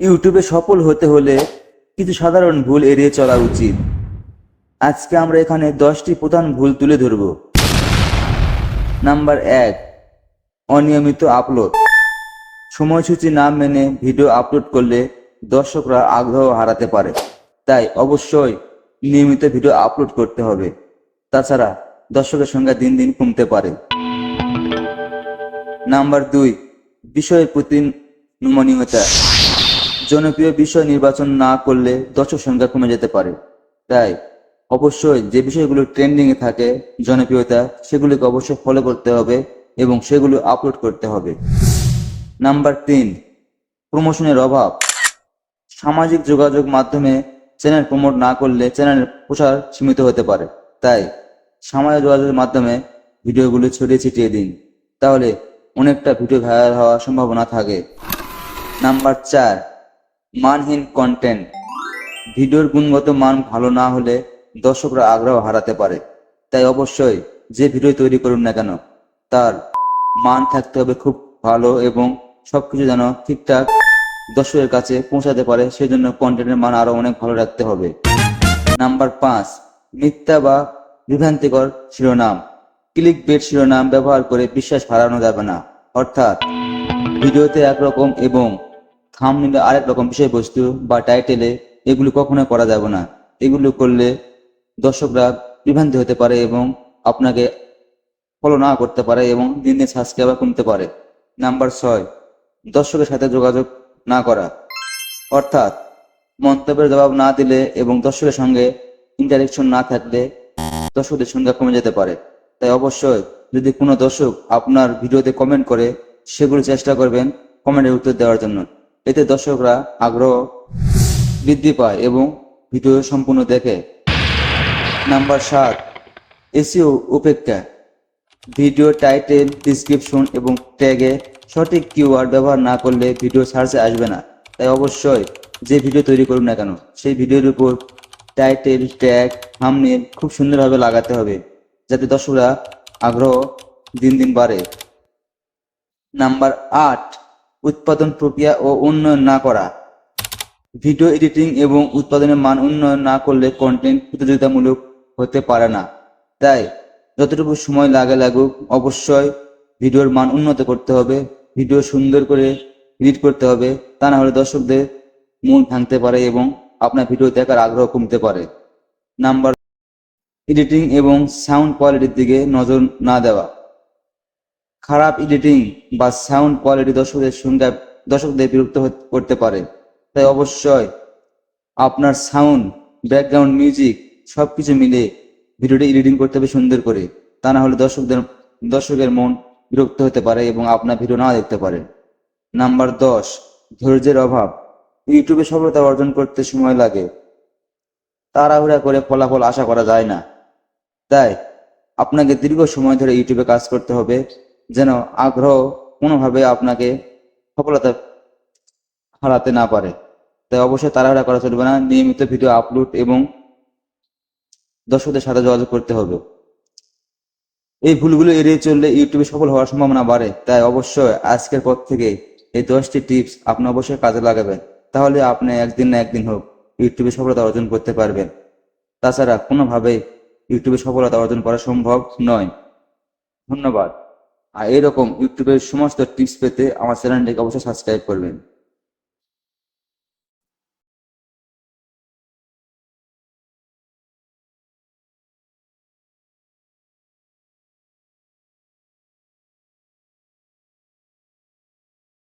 ইউটিউবে সফল হতে হলে কিছু সাধারণ ভুল এড়িয়ে চলা উচিত। আজকে আমরা এখানে 10টি প্রধান ভুল তুলে ধরব। নাম্বার 1, অনিয়মিত আপলোড। সময়সূচি না মেনে ভিডিও আপলোড করলে দর্শকরা আগ্রহ হারাতে পারে, তাই অবশ্যই নিয়মিত ভিডিও আপলোড করতে হবে। তাছাড়া দর্শকের সংখ্যা দিন দিন কমতে পারে। নাম্বার 2, বিষয়ের প্রতি নমনীয়তা। জনপ্রিয় বিষয় নির্বাচন না করলে দর্শক সংখ্যা কমে যেতে পারে, তাই অবশ্যই যে বিষয়গুলো ট্রেন্ডিংয়ে থাকে, জনপ্রিয়তা, সেগুলোকে অবশ্যই ফলো করতে হবে এবং সেগুলো আপলোড করতে হবে। নাম্বার 3, প্রমোশনের অভাব। সামাজিক যোগাযোগ মাধ্যমে চ্যানেল প্রমোট না করলে চ্যানেলের প্রসার সীমিত হতে পারে, তাই সামাজিক যোগাযোগের মাধ্যমে ভিডিওগুলো ছড়িয়ে ছিটিয়ে দিন, তাহলে অনেকটা ভিডিও ভাইরাল হওয়ার সম্ভাবনা থাকে। নাম্বার 4, মানহীন কন্টেন্ট। ভিডিওর গুণগত মান ভালো না হলে দর্শকরা আগ্রহ হারাতে পারে, তাই অবশ্যই যে ভিডিও তৈরি করুন না কেন তার মান থাকতে হবে খুব ভালো এবং সবকিছু যেন ঠিকঠাক দর্শকের কাছে পৌঁছাতে পারে, সেই জন্য কন্টেন্টের মান আরো অনেক ভালো রাখতে হবে। নাম্বার 5, মিথ্যা বা বিভ্রান্তিকর শিরোনাম। ক্লিক বেট শিরোনাম ব্যবহার করে বিশ্বাস হারানো যাবে না, অর্থাৎ ভিডিওতে একরকম এবং থাম্বনেইলে আরেক রকম বিষয়বস্তু বা টাইটেলে এগুলো কখনো করা যাবে না। এগুলো করলে দর্শকরা বিভ্রান্তি হতে পারে এবং আপনাকে ফলো না করতে পারে এবং দিন দিন সাবস্ক্রাইবার কমতে পারে। নাম্বার 6, দর্শকের সাথে যোগাযোগ না করা, অর্থাৎ মন্তব্যের জবাব না দিলে এবং দর্শকের সঙ্গে ইন্টারেকশন না থাকলে দর্শকদের সংখ্যা কমে যেতে পারে। তাই অবশ্যই যদি কোনো দর্শক আপনার ভিডিওতে কমেন্ট করে, সেগুলো চেষ্টা করবেন কমেন্টের উত্তর দেওয়ার জন্য। এতে দর্শকরা আগ্রহ বৃদ্ধি পায় এবং ভিডিও সম্পূর্ণ দেখে। নাম্বার 7, এসইও উপেক্ষা। ভিডিও টাইটেল, ডিসক্রিপশন এবং ট্যাগে সঠিক কিওয়ার্ড ব্যবহার না করলে ভিডিও সার্চে আসবে না। তাই অবশ্যই যে ভিডিও তৈরি করুন না কেন সেই ভিডিওর উপর টাইটেল, ট্যাগ, থাম্বনেইল খুব সুন্দরভাবে লাগাতে হবে, যাতে দর্শকরা আগ্রহ দিন দিন বাড়ে। নাম্বার 8, উৎপাদন প্রক্রিয়া ও উন্নয়ন না করা। ভিডিও এডিটিং এবং উৎপাদনের মান উন্নয়ন না করলে কন্টেন্ট প্রতিযোগিতামূলক হতে পারে না। তাই যতটুকু সময় লাগুক অবশ্যই ভিডিওর মান উন্নত করতে হবে, ভিডিও সুন্দর করে এডিট করতে হবে, তা না হলে দর্শকদের মন ভাঙতে পারে এবং আপনার ভিডিও দেখার আগ্রহ কমতে পারে। নাম্বার, এডিটিং এবং সাউন্ড কোয়ালিটির দিকে নজর না দেওয়া। খারাপ এডিটিং বা সাউন্ড কোয়ালিটি দর্শকদের বিরক্ত করতে পারে, তাই অবশ্যই আপনার সাউন্ড, ব্যাকগ্রাউন্ড মিউজিক সবকিছু মিলে ভিডিওটি এডিটিং করতে হবে সুন্দর করে, তা না হলে দর্শকের মন বিরক্ত হতে পারে এবং আপনার ভিডিও না দেখতে পারে। নাম্বার 10, ধৈর্যের অভাব। ইউটিউবে সফলতা অর্জন করতে সময় লাগে, তাড়াহুড়া করে ফলাফল আশা করা যায় না। তাই আপনাকে দীর্ঘ সময় ধরে ইউটিউবে কাজ করতে হবে, যেন আগ্রহ কোনোভাবে আপনাকে সফলতা হারাতে না পারে। তাই অবশ্যই তাড়াহুড়া করা চলবে না, নিয়মিত ভিডিও আপলোড এবং দর্শকদের সাথে যোগাযোগ করতে হবে। এই ভুলগুলো এড়িয়ে চললে ইউটিউবে সফল হওয়ার সম্ভাবনা বাড়ে। তাই অবশ্যই আজকের পর থেকে এই 10টি টিপস আপনি অবশ্যই কাজে লাগাবেন, তাহলে আপনি একদিন না একদিন হোক ইউটিউবে সফলতা অর্জন করতে পারবেন। তাছাড়া কোনোভাবেই ইউটিউবে সফলতা অর্জন করা সম্ভব নয়। ধন্যবাদ। আর এরকম ইউটিউবের সমস্ত টিপস পেতে আমার চ্যানেলটিকে অবশ্যই সাবস্ক্রাইব করবেন।